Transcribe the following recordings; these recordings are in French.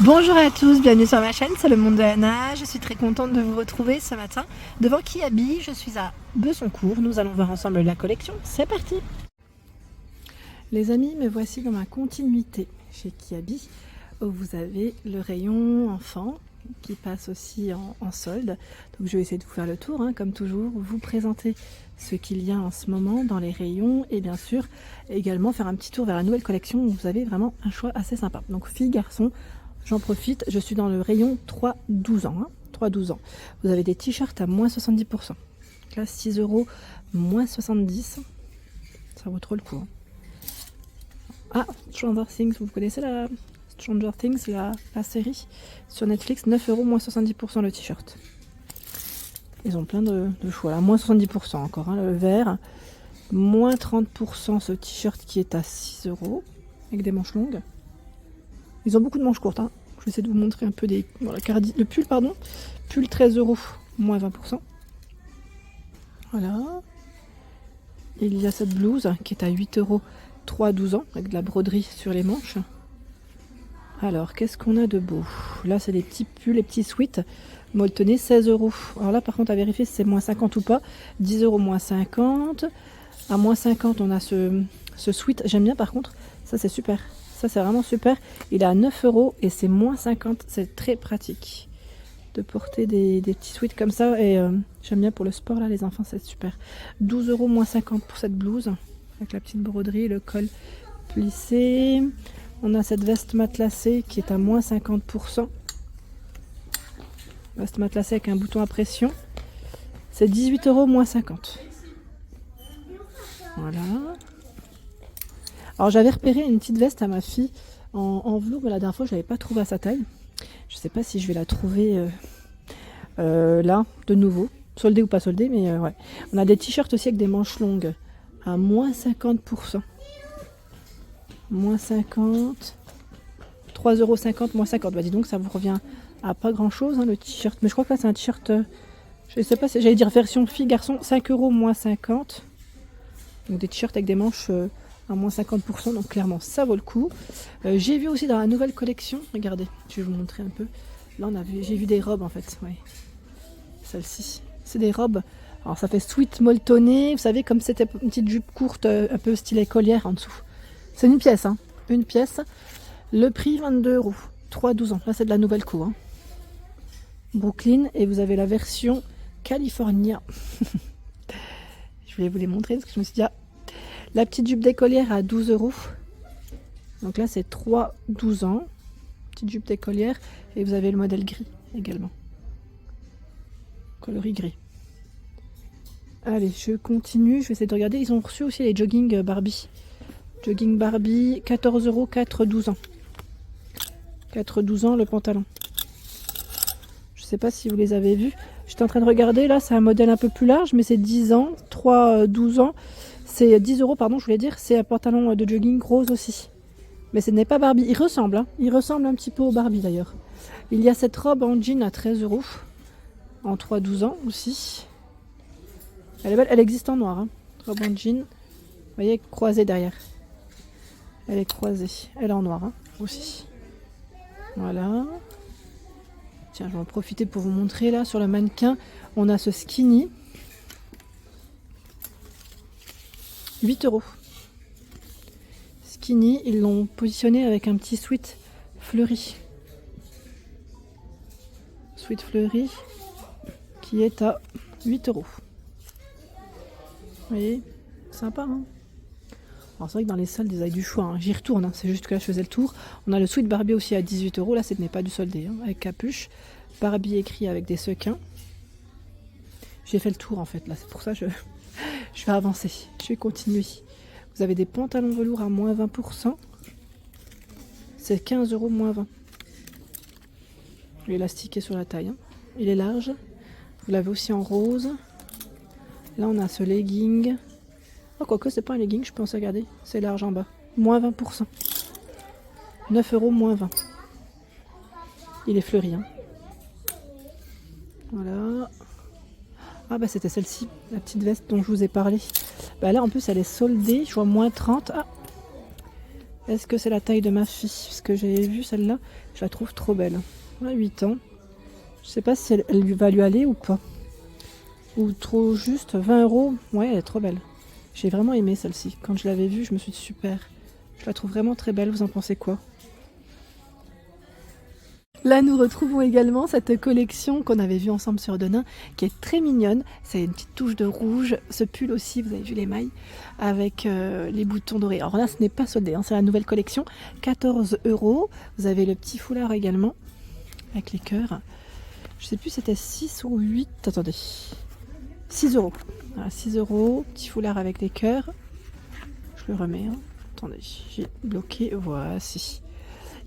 Bonjour à tous, bienvenue sur ma chaîne, c'est le monde de Anna. Je suis très contente de vous retrouver ce matin devant Kiabi. Je suis à Besoncourt, nous allons voir ensemble la collection, c'est parti. Les amis, me voici dans ma continuité chez Kiabi où vous avez le rayon enfant qui passe aussi en solde. Donc je vais essayer de vous faire le tour, comme toujours, vous présenter ce qu'il y a en ce moment dans les rayons et bien sûr également faire un petit tour vers la nouvelle collection où vous avez vraiment un choix assez sympa. Donc filles, garçons, j'en profite, je suis dans le rayon 3-12 ans. 3-12 ans. Vous avez des t-shirts à moins 70%. Donc là, 6 €, moins 70. Ça vaut trop le coup. Ah, Stranger Things, vous connaissez la Stranger Things, la série sur Netflix, 9 €, moins 70% le t-shirt. Ils ont plein de choix là, moins 70% encore, le vert. Moins 30% ce t-shirt qui est à 6 € avec des manches longues. Ils ont beaucoup de manches courtes. Je vais essayer de vous montrer un peu des. Voilà, le pull, pardon. Pull 13 €, moins 20%. Voilà. Il y a cette blouse qui est à 8 €, 3-12 ans, avec de la broderie sur les manches. Alors, qu'est-ce qu'on a de beau? Là, c'est les petits pulls, les petits sweats. Molletonné, 16 €. Alors là, par contre, à vérifier si c'est moins 50 ou pas. 10 € moins 50. À moins 50, on a ce sweat. J'aime bien, par contre. Ça, c'est super. Ça, c'est vraiment super. Il est à 9 € et c'est moins 50. C'est très pratique de porter des petits sweats comme ça. Et j'aime bien pour le sport, là, les enfants, c'est super. 12 € moins 50 pour cette blouse. Avec la petite broderie, le col plissé. On a cette veste matelassée qui est à moins 50%. Veste matelassée avec un bouton à pression. C'est 18 € moins 50. Voilà. Alors j'avais repéré une petite veste à ma fille en velours, mais la dernière fois je ne l'avais pas trouvée à sa taille. Je ne sais pas si je vais la trouver là, de nouveau. Soldée ou pas soldée, mais ouais. On a des t-shirts aussi avec des manches longues à moins 50%. Moins 50. 3,50 € moins 50. Bah dis donc, ça vous revient à pas grand chose le t-shirt. Mais je crois que là c'est un t-shirt, je ne sais pas, j'allais dire version fille garçon, 5 € moins 50. Donc des t-shirts avec des manches à moins 50%, donc clairement ça vaut le coup. J'ai vu aussi dans la nouvelle collection, regardez, je vais vous montrer un peu. Là j'ai vu des robes en fait, ouais. Celle-ci, c'est des robes. Alors ça fait sweat molletonné, vous savez, comme c'était une petite jupe courte, un peu style écolière en dessous. C'est une pièce, une pièce. Le prix 22 €, 3-12 ans. Là c'est de la nouvelle co. Brooklyn, et vous avez la version California. Je voulais vous les montrer parce que je me suis dit, la petite jupe d'écolière à 12 €. Donc là, c'est 3-12 ans. Petite jupe d'écolière. Et vous avez le modèle gris également. Coloris gris. Allez, je continue. Je vais essayer de regarder. Ils ont reçu aussi les jogging Barbie. Jogging Barbie, 14 €, 4-12 ans. 4-12 ans le pantalon. Je ne sais pas si vous les avez vus. J'étais en train de regarder. Là, c'est un modèle un peu plus large, mais c'est 10 ans. 3-12 ans. C'est 10 €, pardon, je voulais dire. C'est un pantalon de jogging rose aussi. Mais ce n'est pas Barbie. Il ressemble, Il ressemble un petit peu au Barbie d'ailleurs. Il y a cette robe en jean à 13 €. En 3-12 ans aussi. Elle est belle. Elle existe en noir. Robe en jean. Vous voyez, croisée derrière. Elle est croisée. Elle est en noir aussi. Voilà. Tiens, je vais en profiter pour vous montrer là sur le mannequin. On a ce skinny. 8 €. Skinny, ils l'ont positionné avec un petit sweat fleuri. Sweat fleuri qui est à 8 €. Vous voyez, sympa Alors c'est vrai que dans les soldes, ils avaient du choix. J'y retourne, c'est juste que là je faisais le tour. On a le sweat Barbie aussi à 18 €. Là, ce n'est pas du soldé, avec capuche. Barbie écrit avec des sequins. J'ai fait le tour en fait, là, c'est pour ça que je vais avancer. Je vais continuer. Vous avez des pantalons velours à moins 20%. C'est 15 € moins 20. L'élastique est sur la taille. Il est large. Vous l'avez aussi en rose. Là, on a ce legging. Oh, quoique, c'est pas un legging, je pense, regarder. C'est large en bas. Moins 20%. 9 € moins 20. Il est fleuri. Voilà. Ah bah c'était celle-ci, la petite veste dont je vous ai parlé. Bah là en plus elle est soldée, je vois moins 30. Ah, Est-ce que c'est la taille de ma fille? Parce que j'ai vu celle-là, je la trouve trop belle. Elle a 8 ans. Je sais pas si elle va lui aller ou pas. Ou trop juste, 20 €. Ouais, elle est trop belle. J'ai vraiment aimé celle-ci. Quand je l'avais vue, je me suis dit super. Je la trouve vraiment très belle. Vous en pensez quoi? Là, nous retrouvons également cette collection qu'on avait vue ensemble sur Denain, qui est très mignonne. C'est une petite touche de rouge. Ce pull aussi, vous avez vu les mailles, avec les boutons dorés. Alors là, ce n'est pas soldé, hein, c'est la nouvelle collection. 14 €. Vous avez le petit foulard également, avec les cœurs. Je sais plus si c'était 6 ou 8. Attendez. 6 €. Voilà, 6 €. Petit foulard avec les cœurs. Je le remets. Hein. Attendez, j'ai bloqué. Voici.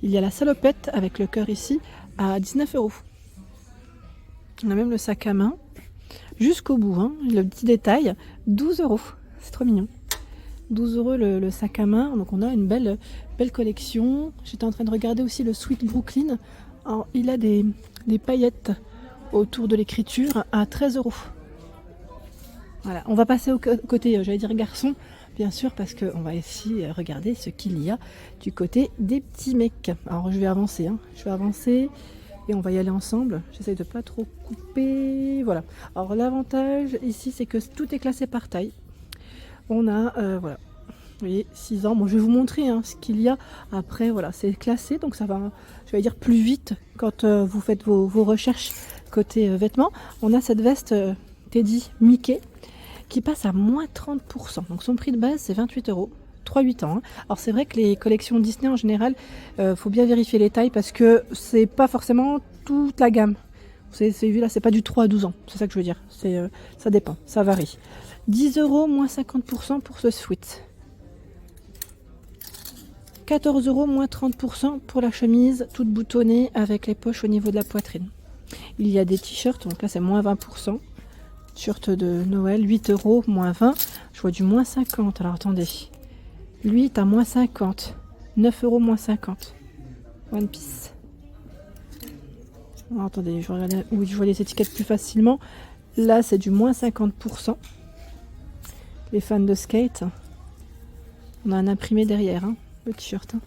Il y a la salopette avec le cœur ici à 19 €. On a même le sac à main jusqu'au bout. Hein. Le petit détail, 12 €. C'est trop mignon. 12 € le sac à main. Donc on a une belle collection. J'étais en train de regarder aussi le Sweet Brooklyn. Alors, il a des paillettes autour de l'écriture à 13 €. Voilà, on va passer au côté, j'allais dire garçon, bien sûr, parce qu'on va ici regarder ce qu'il y a du côté des petits mecs. Alors je vais avancer, hein. Je vais avancer et on va y aller ensemble. J'essaye de pas trop couper. Voilà. Alors l'avantage ici, c'est que tout est classé par taille. On a, voilà, vous voyez, 6 ans. Bon, je vais vous montrer hein, ce qu'il y a. Après, voilà, c'est classé, donc ça va, je vais dire, plus vite quand vous faites vos recherches côté vêtements. On a cette veste Teddy Mickey qui passe à moins 30%. Donc son prix de base, c'est 28 €. 3-8 ans. Hein. Alors c'est vrai que les collections Disney en général, faut bien vérifier les tailles parce que c'est pas forcément toute la gamme. C'est vu là, c'est pas du 3 à 12 ans. C'est ça que je veux dire. Ça dépend, ça varie. 10 € moins 50% pour ce sweat. 14 € moins 30% pour la chemise toute boutonnée avec les poches au niveau de la poitrine. Il y a des t-shirts, donc là c'est moins 20%. T-shirt de Noël, 8 € moins 20. Je vois du moins 50. Alors attendez. Lui est à moins 50. 9 € moins 50. One Piece. Alors, attendez, je regarde où je vois les étiquettes plus facilement. Là, c'est du moins 50%. Les fans de skate. On a un imprimé derrière, hein, le t-shirt. Hein.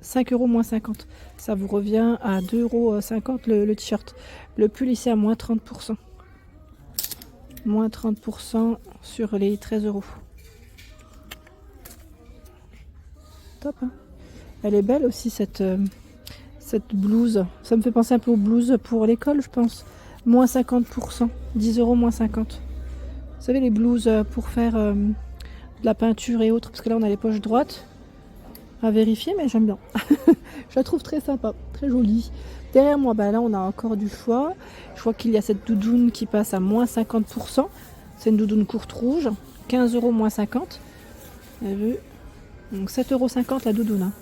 5 € moins 50. Ça vous revient à 2,50 € le t-shirt. Le pull ici à moins 30%. Moins 30% sur les 13 €. Top. Hein, elle est belle aussi cette blouse. Ça me fait penser un peu aux blouses pour l'école, je pense. Moins 50%. 10 € moins 50. Vous savez, les blouses pour faire de la peinture et autres. Parce que là, on a les poches droites. À vérifier, mais j'aime bien. Je la trouve très sympa, très jolie. Derrière moi, bah là, on a encore du choix. Je vois qu'il y a cette doudoune qui passe à moins 50%. C'est une doudoune courte rouge. 15 € moins 50. Vous avez vu? Donc 7,50 € la doudoune. Hein.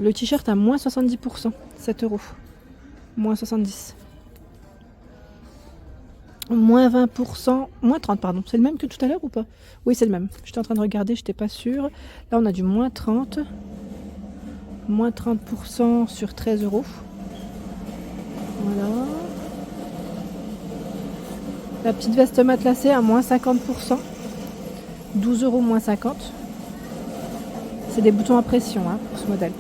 Le t-shirt à moins 70%. 7 €. Moins 70. Moins 20%. Moins 30, pardon. C'est le même que tout à l'heure ou pas? Oui, c'est le même. J'étais en train de regarder, j'étais pas sûre. Là, on a du moins 30. Moins 30% sur 13 €. Voilà. La petite veste matelassée à moins 50%. 12 € moins 50. C'est des boutons à pression hein, pour ce modèle.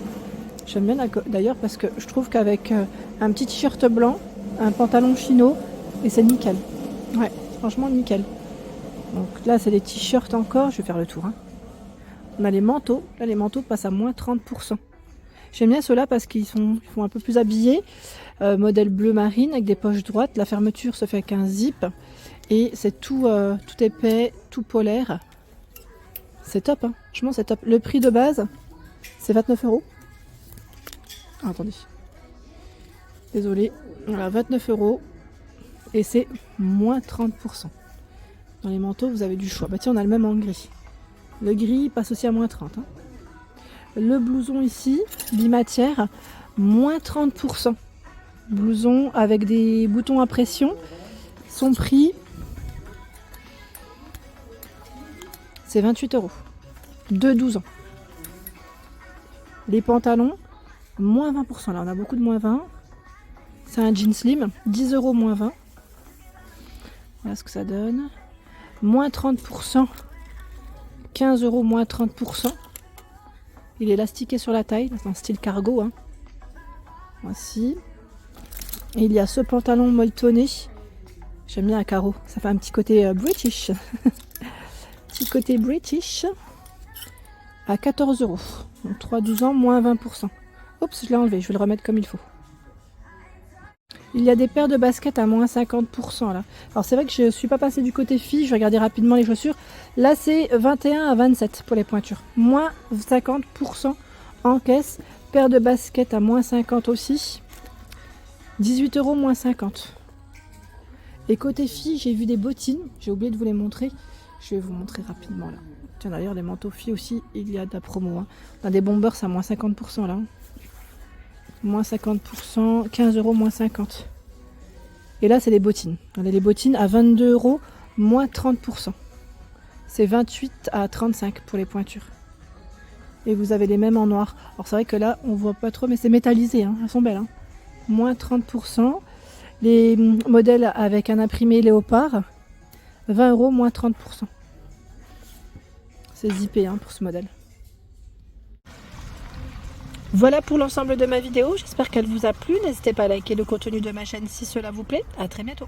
J'aime bien d'ailleurs parce que je trouve qu'avec un petit t-shirt blanc, un pantalon chino, et c'est nickel. Ouais, franchement nickel. Donc là, c'est des t-shirts encore. Je vais faire le tour. Hein. On a les manteaux. Là, les manteaux passent à moins 30%. J'aime bien ceux-là parce qu'ils font un peu plus habillés. Modèle bleu marine avec des poches droites. La fermeture se fait avec un zip. Et c'est tout épais, tout polaire. C'est top. Hein. Franchement, c'est top. Le prix de base, c'est 29 €. Ah, attendez. Désolée. Voilà, 29 €. Et c'est moins 30%. Dans les manteaux, vous avez du choix. Bah tiens, on a le même en gris. Le gris passe aussi à moins 30. Hein. Le blouson ici, bimatière, moins 30%. Blouson avec des boutons à pression. Son prix, c'est 28 €. De 12 ans. Les pantalons, moins 20%. Là, on a beaucoup de moins 20. C'est un jean slim, 10 € moins 20. Voilà ce que ça donne. Moins 30%, 15 € moins 30%. Il est élastiqué sur la taille, c'est un style cargo. Hein. Voici. Et il y a ce pantalon molletonné. J'aime bien à carreaux, ça fait un petit côté British. Petit côté British. À 14 €. Donc 3-12 ans, moins 20%. Oups, je l'ai enlevé, je vais le remettre comme il faut. Il y a des paires de baskets à moins 50% là. Alors c'est vrai que je ne suis pas passée du côté filles, je vais regarder rapidement les chaussures. Là c'est 21 à 27 pour les pointures. Moins 50% en caisse. Paire de baskets à moins 50 aussi. 18 € moins 50. Et côté filles, j'ai vu des bottines. J'ai oublié de vous les montrer. Je vais vous montrer rapidement là. Tiens d'ailleurs les manteaux filles aussi, il y a de la promo. Hein. On a des bombers à moins 50% là. Moins 50%, 15 € moins 50. Et là, c'est les bottines. On a les bottines à 22 € moins 30%. C'est 28 à 35 pour les pointures. Et vous avez les mêmes en noir. Alors c'est vrai que là, on voit pas trop, mais c'est métallisé. Hein. Elles sont belles. Hein. Moins 30%. Les modèles avec un imprimé léopard, 20 € moins 30%. C'est zippé hein, pour ce modèle. Voilà pour l'ensemble de ma vidéo, j'espère qu'elle vous a plu. N'hésitez pas à liker le contenu de ma chaîne si cela vous plaît. À très bientôt.